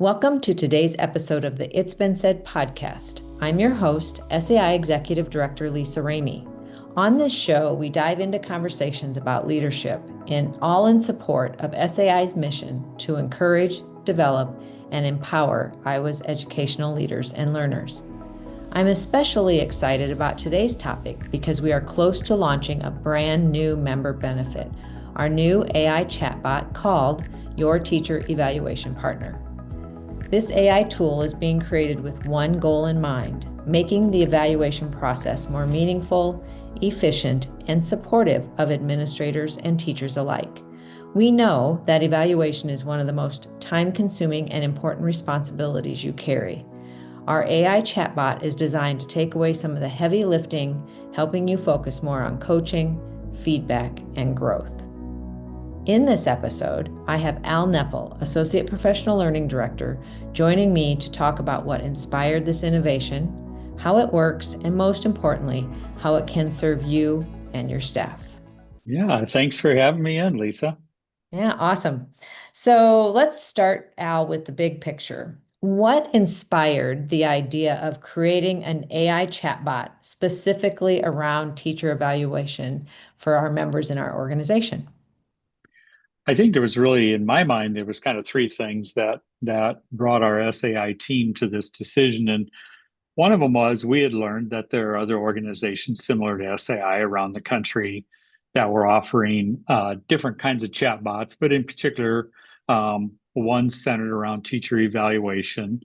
Welcome to today's episode of the It's Been Said podcast. I'm your host, SAI Executive Director Lisa Remy. On this show, we dive into conversations about leadership, all in support of SAI's mission to encourage, develop, and empower Iowa's educational leaders and learners. I'm especially excited about today's topic because we are close to launching a brand new member benefit, our new AI chatbot called Your Teacher Evaluation Partner. This AI tool is being created with one goal in mind, making the evaluation process more meaningful, efficient, and supportive of administrators and teachers alike. We know that evaluation is one of the most time-consuming and important responsibilities you carry. Our AI chatbot is designed to take away some of the heavy lifting, helping you focus more on coaching, feedback, and growth. In this episode, I have Al Neppl, Associate Professional Learning Director, joining me to talk about what inspired this innovation, how it works, and most importantly, how it can serve you and your staff. Yeah, thanks for having me in, Lisa. Yeah, awesome. So let's start, Al, with the big picture. What inspired the idea of creating an AI chatbot specifically around teacher evaluation for our members in our organization? I think there was really, in my mind, there was kind of three things that brought our SAI team to this decision. And one of them was we had learned that there are other organizations similar to SAI around the country that were offering different kinds of chatbots, but in particular, one centered around teacher evaluation.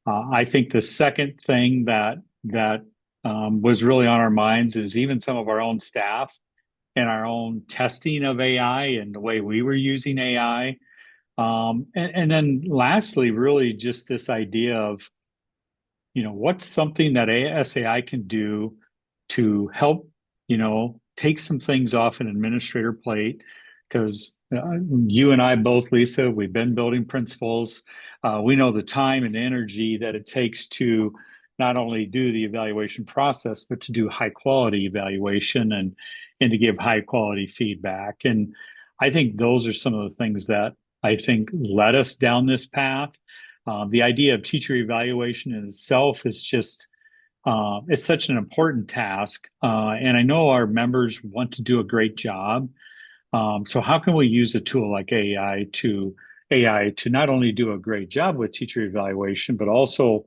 I think the second thing that was really on our minds is even some of our own staff and our own testing of AI and the way we were using AI. And then lastly, really just this idea of, what's something that SAI can do to help, take some things off an administrator plate. Because you and I both, Lisa, we've been building principals. We know the time and energy that it takes to not only do the evaluation process, but to do high quality evaluation and to give high quality feedback. And I think those are some of the things that I think led us down this path. The idea of teacher evaluation in itself is just it's such an important task, and I know our members want to do a great job. So how can we use a tool like AI to not only do a great job with teacher evaluation, but also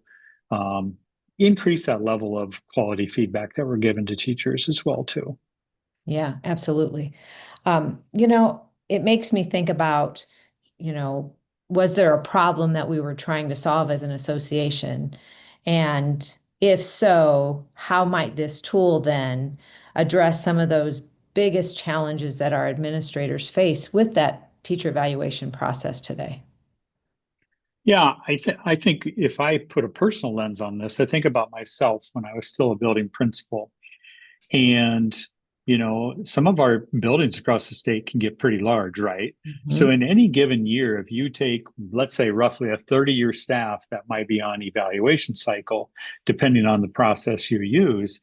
increase that level of quality feedback that we're given to teachers as well too. Yeah, absolutely. It makes me think about, you know, was there a problem that we were trying to solve as an association? And if so, how might this tool then address some of those biggest challenges that our administrators face with that teacher evaluation process today? Yeah, I think if I put a personal lens on this, I think about myself when I was still a building principal. And, some of our buildings across the state can get pretty large, right? So Mhm. in any given year, if you take, let's say, roughly a 30-year staff that might be on evaluation cycle, depending on the process you use,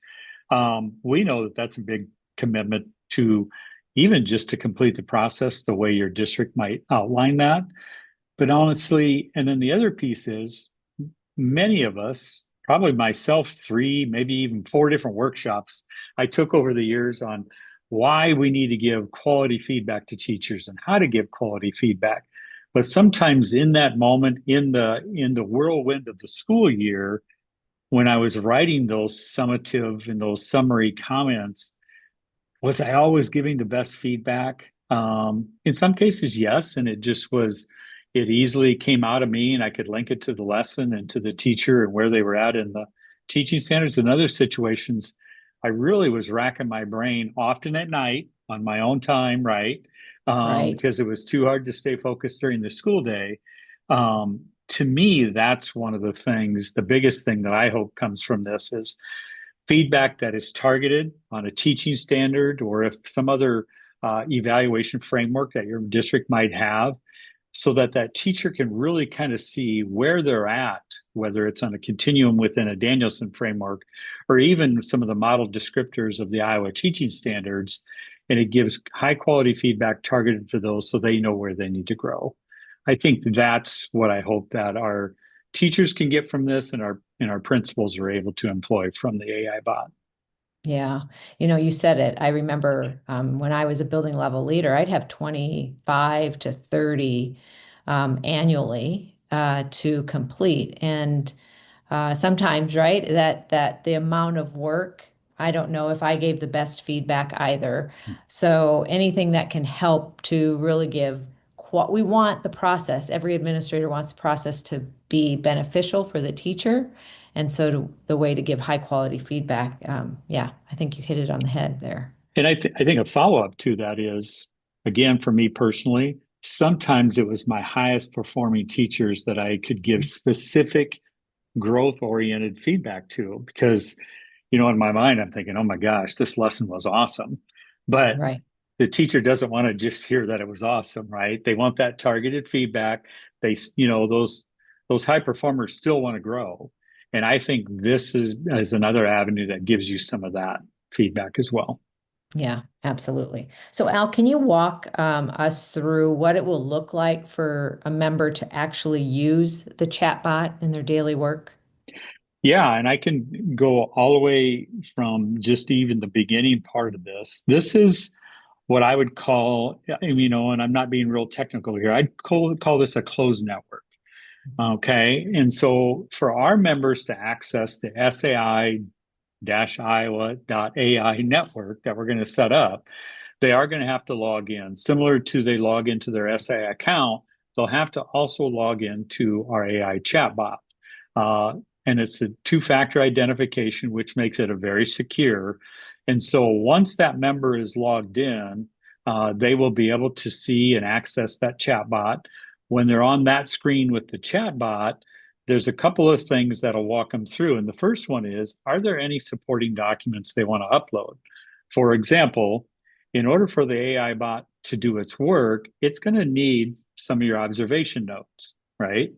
we know that that's a big commitment to even just to complete the process the way your district might outline that. But honestly, and then the other piece is many of us, probably myself, three, maybe even four different workshops I took over the years on why we need to give quality feedback to teachers and how to give quality feedback. But sometimes in that moment, in the whirlwind of the school year, when I was writing those summative and those summary comments, was I always giving the best feedback? In some cases, yes, and it easily came out of me, and I could link it to the lesson and to the teacher and where they were at in the teaching standards. In other situations, I really was racking my brain often at night on my own time, right? Right. Because it was too hard to stay focused during the school day. To me, that's one of the things, the biggest thing that I hope comes from this is feedback that is targeted on a teaching standard or if some other evaluation framework that your district might have so that that teacher can really kind of see where they're at, whether it's on a continuum within a Danielson framework or even some of the model descriptors of the Iowa teaching standards. And it gives high quality feedback targeted for those so they know where they need to grow. I think that's what I hope that our teachers can get from this, and our principals are able to employ from the AI bot. Yeah. You said it. I remember when I was a building level leader, I'd have 25 to 30 annually to complete. And sometimes, right, that the amount of work, I don't know if I gave the best feedback either. So anything that can help to really give, we want the process, every administrator wants the process to be beneficial for the teacher. And so the way to give high quality feedback, yeah, I think you hit it on the head there. And I think a follow up to that is, again, for me personally, sometimes it was my highest performing teachers that I could give specific growth oriented feedback to, because, in my mind, I'm thinking, oh my gosh, this lesson was awesome. But Right. the teacher doesn't want to just hear that it was awesome, right? They want that targeted feedback. Those high performers still want to grow. And I think this is another avenue that gives you some of that feedback as well. Yeah, absolutely. So, Al, can you walk us through what it will look like for a member to actually use the chatbot in their daily work? Yeah, and I can go all the way from just even the beginning part of this. This is what I would call, and I'm not being real technical here, I'd call this a closed network. Okay. And so for our members to access the SAI-Iowa.ai network that we're going to set up, they are going to have to log in. Similar to they log into their SAI account, they'll have to also log into our AI chatbot. Uh, and it's a two-factor identification, which makes it a very secure. And so once that member is logged in, they will be able to see and access that chatbot. When they're on that screen with the chatbot, there's a couple of things that'll walk them through. And the first one is, are there any supporting documents they want to upload? For example, in order for the AI bot to do its work, it's going to need some of your observation notes, right?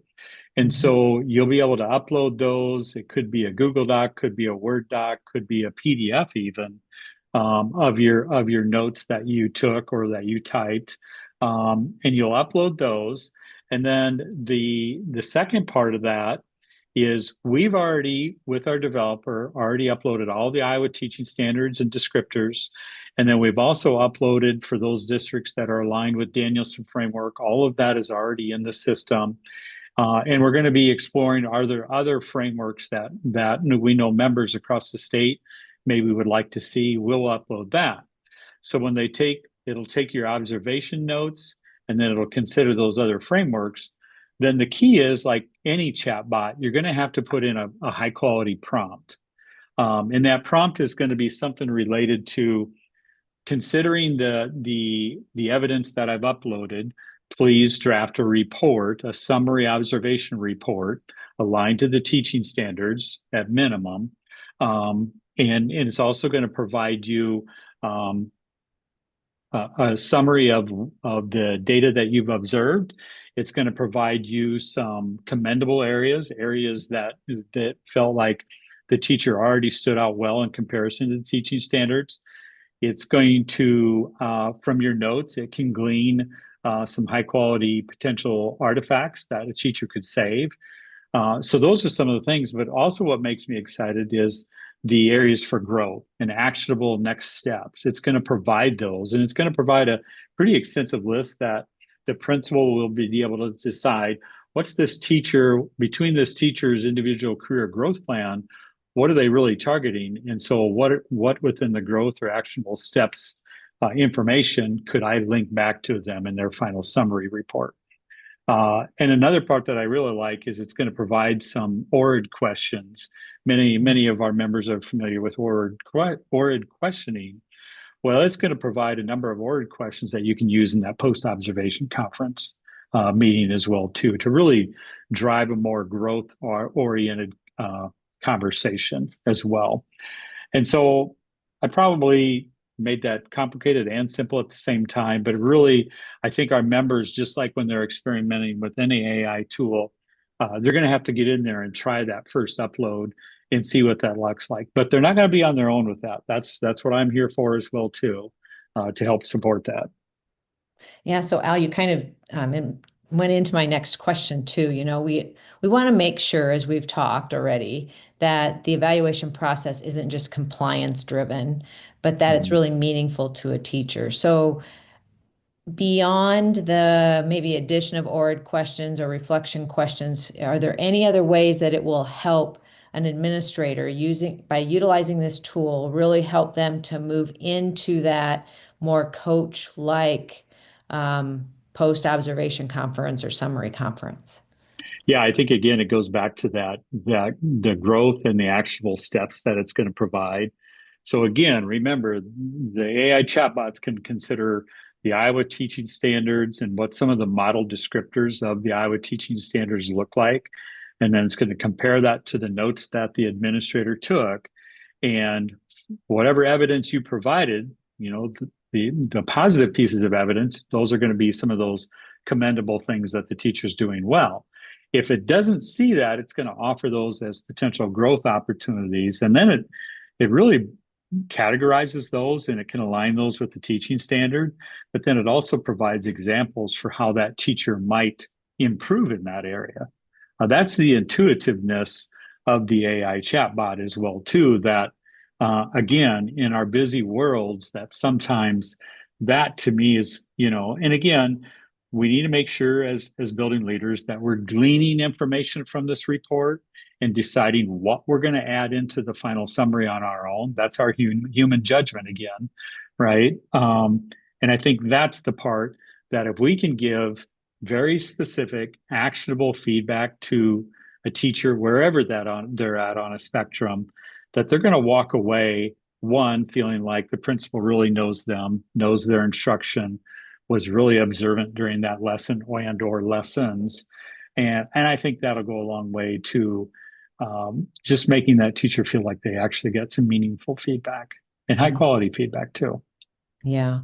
And Mhm. so you'll be able to upload those. It could be a Google Doc, could be a Word doc, could be a PDF even, of your notes that you took or that you typed, and you'll upload those. And then the second part of that is, we've already, with our developer, already uploaded all the Iowa teaching standards and descriptors. And then we've also uploaded, for those districts that are aligned with Danielson framework, all of that is already in the system. And we're going to be exploring, are there other frameworks that we know members across the state maybe would like to see. We'll upload that. So when it'll take your observation notes, and then it'll consider those other frameworks. Then the key is, like any chatbot, you're going to have to put in a high quality prompt. And that prompt is going to be something related to, considering the evidence that I've uploaded, please draft a report, a summary observation report aligned to the teaching standards at minimum. And it's also going to provide you a summary of the data that you've observed. It's going to provide you some commendable areas that felt like the teacher already stood out well in comparison to the teaching standards. It's going to, from your notes, it can glean some high quality potential artifacts that a teacher could save. So those are some of the things, but also what makes me excited is the areas for growth and actionable next steps. It's going to provide those, and it's going to provide a pretty extensive list that the principal will be able to decide, what's this teacher, between this teacher's individual career growth plan, what are they really targeting? And so what within the growth or actionable steps information could I link back to them in their final summary report? And another part that I really like is, it's going to provide some ORID questions. Many of our members are familiar with ORID questioning. Well, it's going to provide a number of ORID questions that you can use in that post-observation conference meeting as well, too, to really drive a more growth-oriented conversation as well. And so I probably made that complicated and simple at the same time, but really, I think our members, just like when they're experimenting with any AI tool, they're going to have to get in there and try that first upload and see what that looks like. But they're not going to be on their own with that. That's what I'm here for as well, too, to help support that. Yeah, so Al, you kind of went into my next question too. We want to make sure, as we've talked already, that the evaluation process isn't just compliance driven, but that it's Mhm. really meaningful to a teacher. So beyond the maybe addition of ORAD questions or reflection questions, are there any other ways that it will help an administrator by utilizing this tool, really help them to move into that more coach-like post-observation conference or summary conference? Yeah, I think again it goes back to that the growth and the actionable steps that it's going to provide. So again, remember the AI chatbots can consider the Iowa teaching standards and what some of the model descriptors of the Iowa teaching standards look like. And then it's going to compare that to the notes that the administrator took. And whatever evidence you provided, the positive pieces of evidence, those are going to be some of those commendable things that the teacher's doing well. If it doesn't see that, it's going to offer those as potential growth opportunities. And then it really categorizes those and it can align those with the teaching standard. But then it also provides examples for how that teacher might improve in that area. That's the intuitiveness of the AI chatbot as well, too, that again, in our busy worlds, that sometimes that to me is, and again, we need to make sure as building leaders that we're gleaning information from this report and deciding what we're going to add into the final summary on our own. That's our human judgment again, right? And I think that's the part that if we can give very specific, actionable feedback to a teacher wherever they're at on a spectrum, that they're going to walk away one feeling like the principal really knows them, knows their instruction, was really observant during that lesson and or lessons. And I think that'll go a long way to just making that teacher feel like they actually get some meaningful feedback and high quality feedback too. Yeah.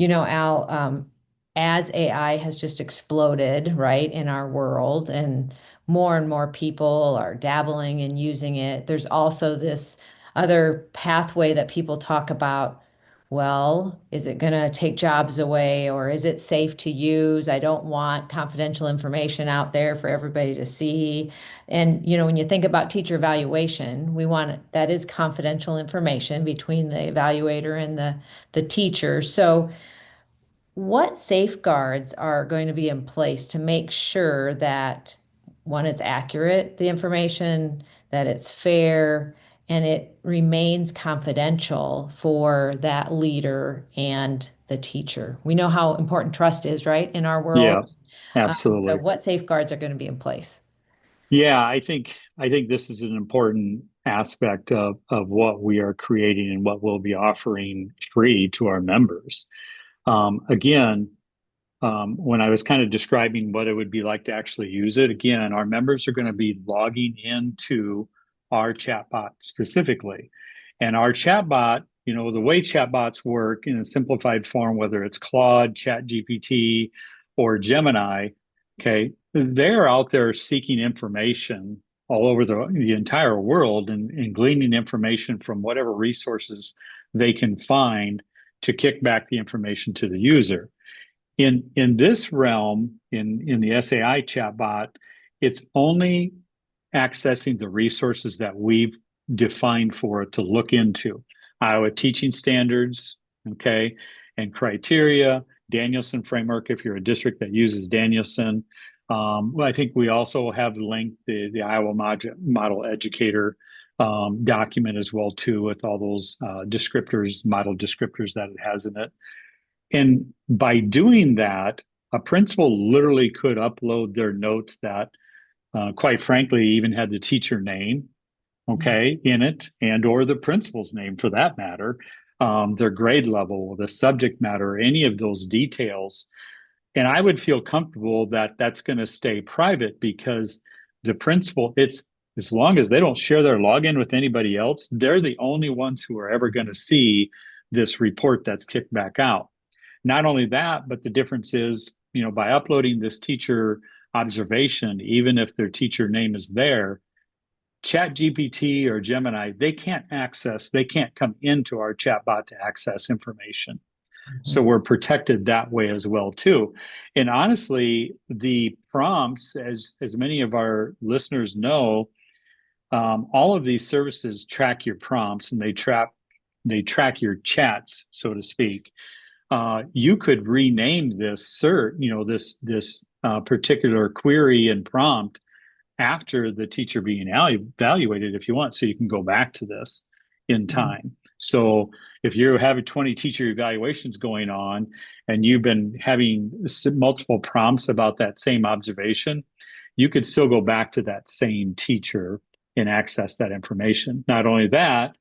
Al, as AI has just exploded, right, in our world, and more people are dabbling and using it, there's also this other pathway that people talk about. Well, is it going to take jobs away or is it safe to use? I don't want confidential information out there for everybody to see. And, when you think about teacher evaluation, that is confidential information between the evaluator and the teacher. So, what safeguards are going to be in place to make sure that one, it's accurate, the information, that it's fair, and it remains confidential for that leader and the teacher? We know how important trust is, right, in our Yeah, world. So, absolutely. what safeguards are going to be in place? Yeah, I think this is an important aspect of what we are creating and what we'll be offering free to our members. Again, when I was kind of describing what it would be like to actually use it, again, our members are going to be logging into our chatbot specifically. And our chatbot, the way chatbots work in a simplified form, whether it's Claude, ChatGPT, or Gemini, okay, they're out there seeking information all over the entire world and gleaning information from whatever resources they can find to kick back the information to the user. In this realm, in the SAI chatbot, it's only accessing the resources that we've defined for it to look into. Iowa teaching standards, okay, and criteria, Danielson framework, if you're a district that uses Danielson. Well, I think we also have linked the Iowa model educator document as well too, with all those descriptors, model descriptors that it has in it. And by doing that, a principal literally could upload their notes that, quite frankly, even had the teacher name, okay, in it, and or the principal's name for that matter, their grade level, the subject matter, any of those details. And I would feel comfortable that that's going to stay private because the principal, it's as long as they don't share their login with anybody else, they're the only ones who are ever going to see this report that's kicked back out. Not only that, but the difference is, by uploading this teacher observation, even if their teacher name is there, Chat GPT or Gemini, they can't come into our chatbot to access information. So we're protected that way as well too. And honestly, the prompts, as many of our listeners know, all of these services track your prompts and they track your chats, so to speak. You could rename this cert, this particular query and prompt after the teacher being evaluated if you want, so you can go back to this in Mhm. time. So if you're having 20 teacher evaluations going on and you've been having multiple prompts about that same observation, you could still go back to that same teacher and access that information. Not only that,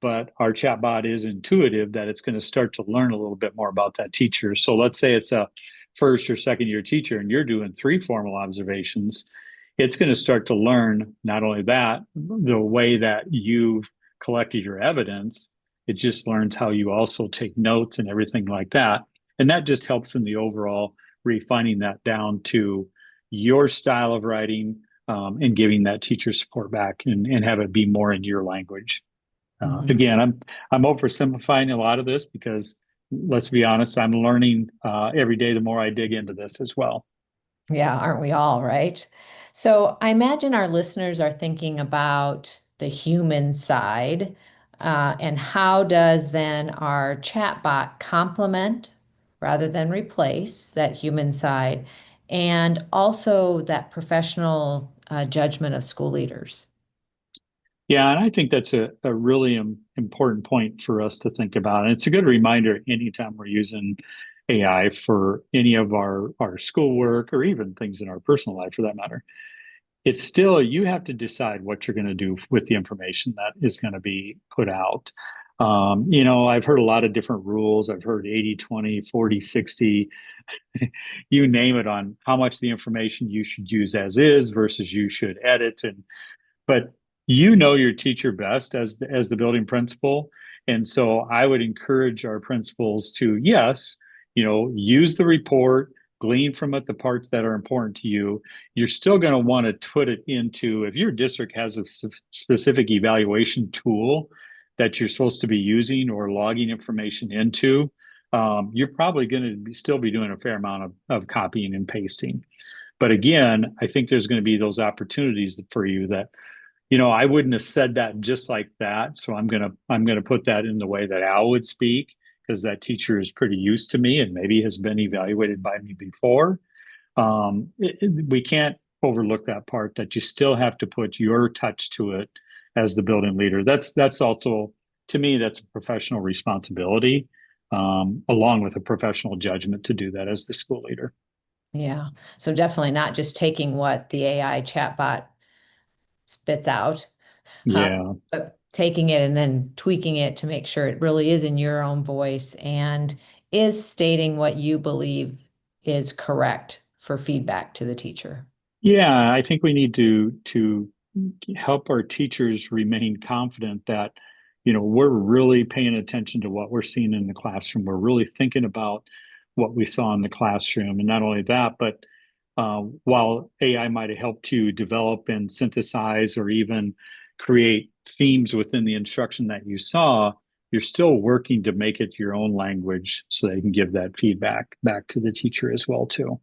but our chatbot is intuitive that it's going to start to learn a little bit more about that teacher. So let's say it's a first or second year teacher and you're doing 3 formal observations, it's going to start to learn not only that, the way that you've collected your evidence, it just learns how you also take notes and everything like that. And that just helps in the overall refining that down to your style of writing, and giving that teacher support back and have it be more in your language. Mhm. Again, I'm oversimplifying a lot of this because let's be honest, I'm learning every day the more I dig into this as well. Yeah, aren't we all, right? So I imagine our listeners are thinking about the human side, and how does then our chatbot complement rather than replace that human side, and also that professional judgment of school leaders? Yeah, and I think that's a really important point for us to think about. And it's a good reminder anytime we're using AI for any of our schoolwork or even things in our personal life for that matter. It's still, you have to decide what you're going to do with the information that is going to be put out. I've heard a lot of different rules. I've heard 80/20, 40/60, you name it, on how much the information you should use as is versus you should edit. But your teacher best as the building principal. And so I would encourage our principals to, yes, use the report, glean from it the parts that are important to you. You're still going to want to put it into, if your district has a specific evaluation tool that you're supposed to be using or logging information into, you're probably going to still be doing a fair amount of copying and pasting. But again, I think there's going to be those opportunities for you that, I wouldn't have said that just like that. So I'm gonna put that in the way that Al would speak, because that teacher is pretty used to me and maybe has been evaluated by me before. We can't overlook that part, that you still have to put your touch to it as the building leader. That's also, to me, that's a professional responsibility, along with a professional judgment to do that as the school leader. Yeah. So definitely not just taking what the AI chatbot spits out, um, Yeah. but taking it and then tweaking it to make sure it really is in your own voice and is stating what you believe is correct for feedback to the teacher. Yeah, I think we need to help our teachers remain confident that, we're really paying attention to what we're seeing in the classroom. We're really thinking about what we saw in the classroom. And not only that, but while AI might have helped to develop and synthesize or even create themes within the instruction that you saw, you're still working to make it your own language so they can give that feedback back to the teacher as well, too.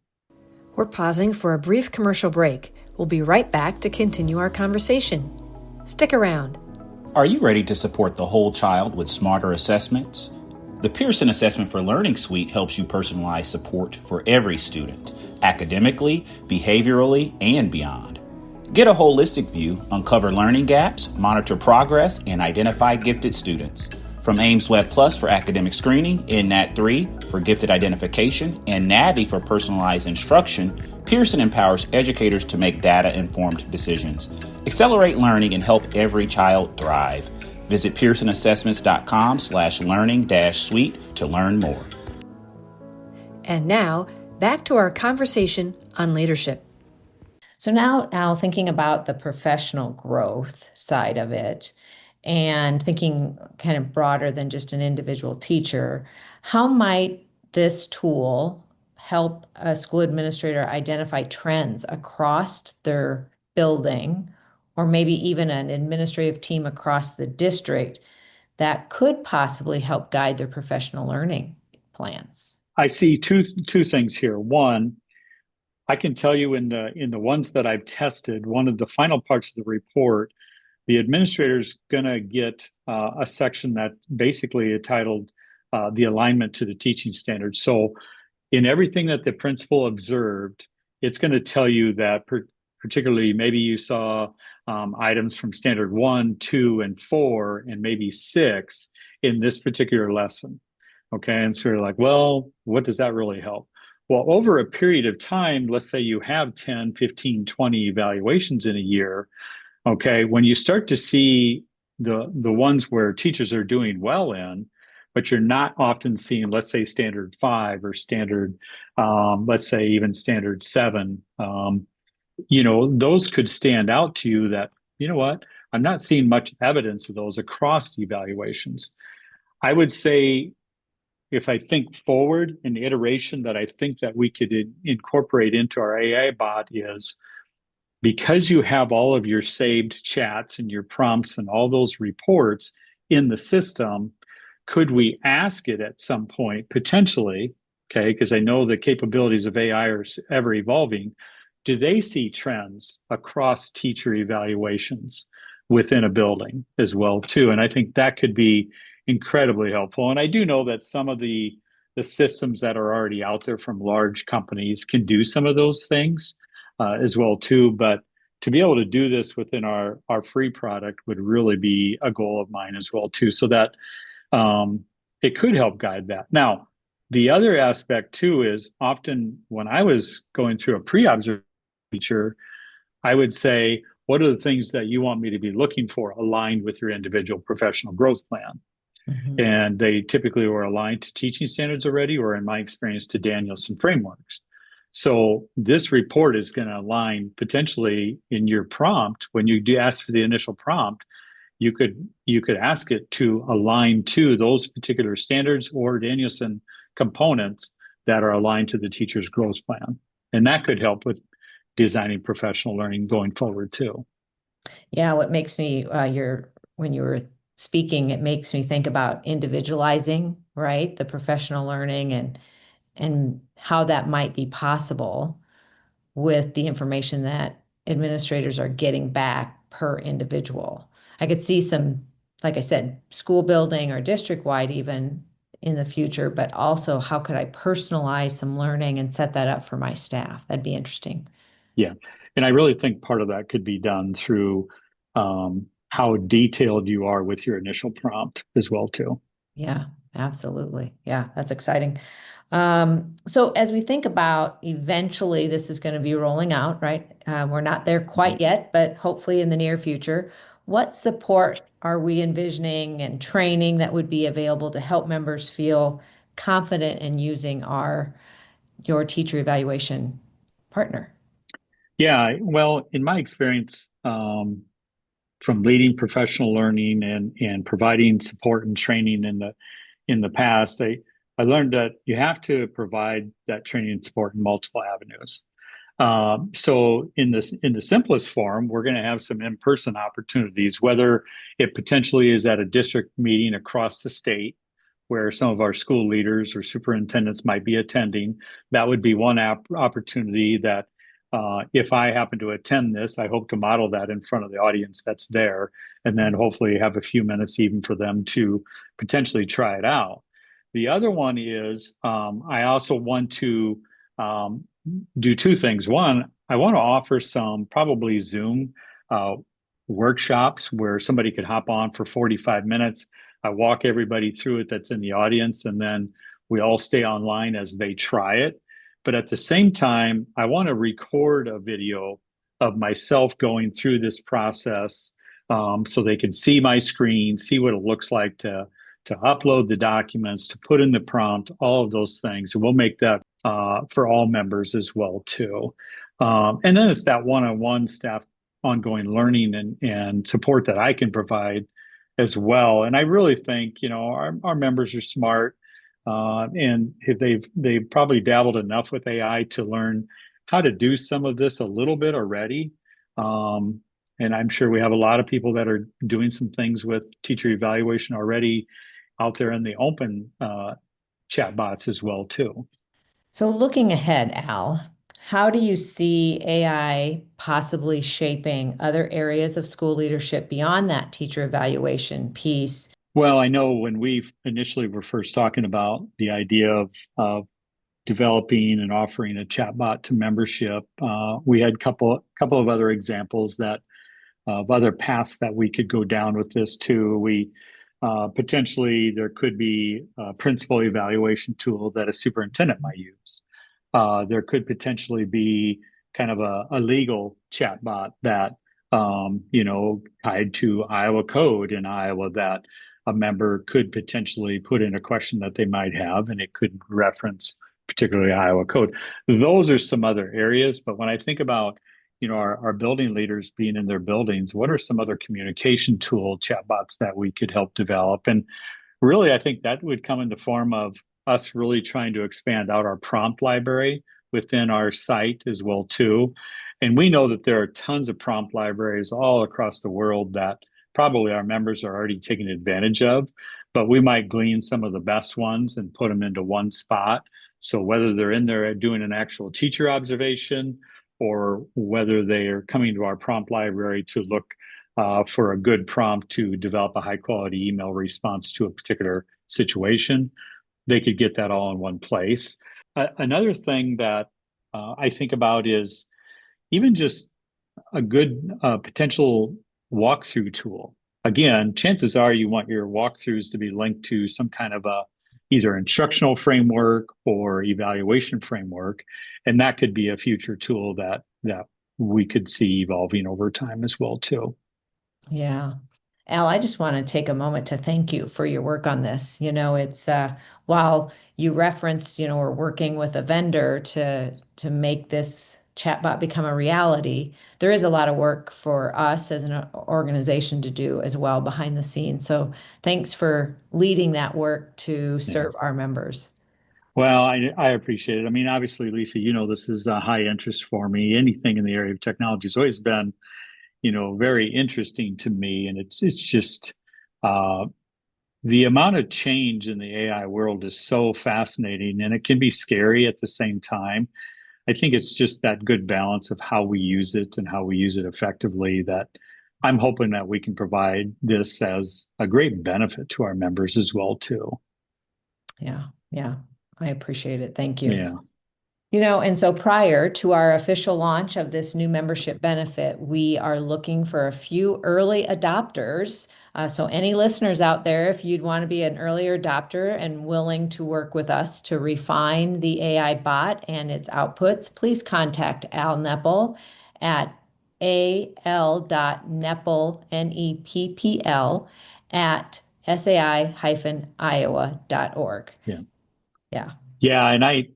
We're pausing for a brief commercial break. We'll be right back to continue our conversation. Stick around. Are you ready to support the whole child with smarter assessments? The Pearson Assessment for Learning Suite helps you personalize support for every student, academically, behaviorally, and beyond. Get a holistic view, uncover learning gaps, monitor progress, and identify gifted students. From Ames Web Plus for academic screening, NNAT3 for gifted identification, and NAVI for personalized instruction, Pearson empowers educators to make data-informed decisions. Accelerate learning and help every child thrive. Visit pearsonassessments.com/learning-suite to learn more. And now, back to our conversation on leadership. So now, Al, thinking about the professional growth side of it and thinking kind of broader than just an individual teacher, how might this tool help a school administrator identify trends across their building, or maybe even an administrative team across the district that could possibly help guide their professional learning? plans? I see two things here. One, I can tell you in the ones that I've tested, one of the final parts of the report, the administrator's going to get a section that basically is titled the alignment to the teaching standards. So in everything that the principal observed, it's going to tell you that particularly maybe you saw items from standard 1, 2, and 4, and maybe 6 in this particular lesson. Okay, and so you're like, well, what does that really help? Well, over a period of time, let's say you have 10, 15, 20 evaluations in a year. Okay, when you start to see the ones where teachers are doing well in, but you're not often seeing, let's say, standard 5 or standard, let's say even standard 7, those could stand out to you that, you know what, I'm not seeing much evidence of those across evaluations. I would say if I think forward in the iteration that I think that we could incorporate into our AI bot is, because you have all of your saved chats and your prompts and all those reports in the system, could we ask it at some point, potentially, okay, because I know the capabilities of AI are ever evolving, do they see trends across teacher evaluations within a building as well, too? And I think that could be incredibly helpful. And I do know that some of the systems that are already out there from large companies can do some of those things as well too. But to be able to do this within our free product would really be a goal of mine as well too, so that it could help guide that. Now, the other aspect too is often when I was going through a pre-observation feature, I would say, what are the things that you want me to be looking for aligned with your individual professional growth plan? Mm-hmm. And they typically were aligned to teaching standards already, or in my experience, to Danielson frameworks. So this report is going to align potentially in your prompt. When you do ask for the initial prompt, you could ask it to align to those particular standards or Danielson components that are aligned to the teacher's growth plan. And that could help with designing professional learning going forward too. Yeah, what makes me, when you were speaking, it makes me think about individualizing, right? The professional learning and how that might be possible with the information that administrators are getting back per individual. I could see some, like I said, school building or district-wide even in the future, but also how could I personalize some learning and set that up for my staff? That'd be interesting. Yeah. And I really think part of that could be done through how detailed you are with your initial prompt as well, too. Yeah, absolutely. Yeah, that's exciting. So as we think about eventually this is going to be rolling out, right? We're not there quite yet, but hopefully in the near future, what support are we envisioning and training that would be available to help members feel confident in using your teacher evaluation partner? Yeah, well, in my experience, from leading professional learning and providing support and training in the past, I learned that you have to provide that training and support in multiple avenues. So in the simplest form, we're going to have some in-person opportunities, whether it potentially is at a district meeting across the state where some of our school leaders or superintendents might be attending. That would be one opportunity that if I happen to attend this, I hope to model that in front of the audience that's there, and then hopefully have a few minutes even for them to potentially try it out. The other one is I also want to do two things. One, I want to offer some probably Zoom workshops where somebody could hop on for 45 minutes. I walk everybody through it that's in the audience, and then we all stay online as they try it. But at the same time, I want to record a video of myself going through this process so they can see my screen, see what it looks like to upload the documents, to put in the prompt, all of those things. And we'll make that for all members as well, too. And then it's that one-on-one staff ongoing learning and support that I can provide as well. And I really think, our members are smart. And they've probably dabbled enough with AI to learn how to do some of this a little bit already. And I'm sure we have a lot of people that are doing some things with teacher evaluation already out there in the open chatbots as well too. So looking ahead, Al, how do you see AI possibly shaping other areas of school leadership beyond that teacher evaluation piece? Well, I know when we initially were first talking about the idea of developing and offering a chatbot to membership, we had couple of other examples that of other paths that we could go down with this too. We potentially there could be a principal evaluation tool that a superintendent might use. There could potentially be kind of a legal chatbot that tied to Iowa code in Iowa that a member could potentially put in a question that they might have, and it could reference particularly Iowa code. Those are some other areas, but when I think about our building leaders being in their buildings, what are some other communication tool chatbots that we could help develop? And really, I think that would come in the form of us really trying to expand out our prompt library within our site as well too. And we know that there are tons of prompt libraries all across the world that probably our members are already taking advantage of, but we might glean some of the best ones and put them into one spot. So whether they're in there doing an actual teacher observation or whether they are coming to our prompt library to look for a good prompt to develop a high quality email response to a particular situation, they could get that all in one place. Another thing that I think about is even just a good potential walkthrough tool. Again, chances are you want your walkthroughs to be linked to some kind of a either instructional framework or evaluation framework, and that could be a future tool that we could see evolving over time as well too. Yeah. Al, I just want to take a moment to thank you for your work on this. It's while you referenced, we're working with a vendor to make this chatbot become a reality, there is a lot of work for us as an organization to do as well behind the scenes. So thanks for leading that work to serve our members. Well, I appreciate it. I mean, obviously, Lisa, this is a high interest for me. Anything in the area of technology has always been, very interesting to me. And it's just the amount of change in the AI world is so fascinating, and it can be scary at the same time. I think it's just that good balance of how we use it and how we use it effectively that I'm hoping that we can provide this as a great benefit to our members as well, too. Yeah. Yeah. I appreciate it. Thank you. Yeah. And so prior to our official launch of this new membership benefit, we are looking for a few early adopters. So any listeners out there, if you'd want to be an earlier adopter and willing to work with us to refine the AI bot and its outputs, please contact Al Neppl at al.neppl, Neppl, at sai-iowa.org. Yeah. Yeah. Yeah, and I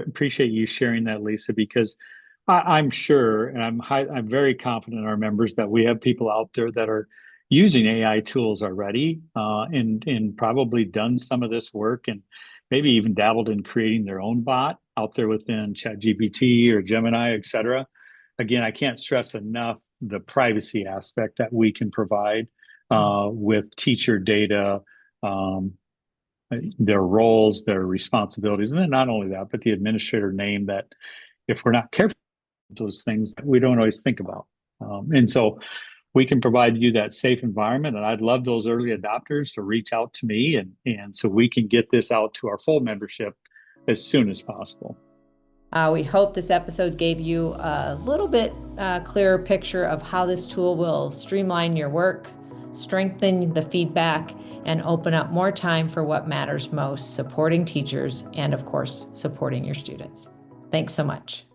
appreciate you sharing that, Lisa, because I'm sure, and I'm very confident in our members that we have people out there that are using AI tools already, and probably done some of this work, and maybe even dabbled in creating their own bot out there within ChatGPT or Gemini, et cetera. Again, I can't stress enough the privacy aspect that we can provide with teacher data. Their roles, their responsibilities, and then not only that, but the administrator name that if we're not careful those things that we don't always think about. And so we can provide you that safe environment. And I'd love those early adopters to reach out to me and so we can get this out to our full membership as soon as possible. We hope this episode gave you a little bit clearer picture of how this tool will streamline your work, strengthen the feedback, and open up more time for what matters most, supporting teachers and, of course, supporting your students. Thanks so much.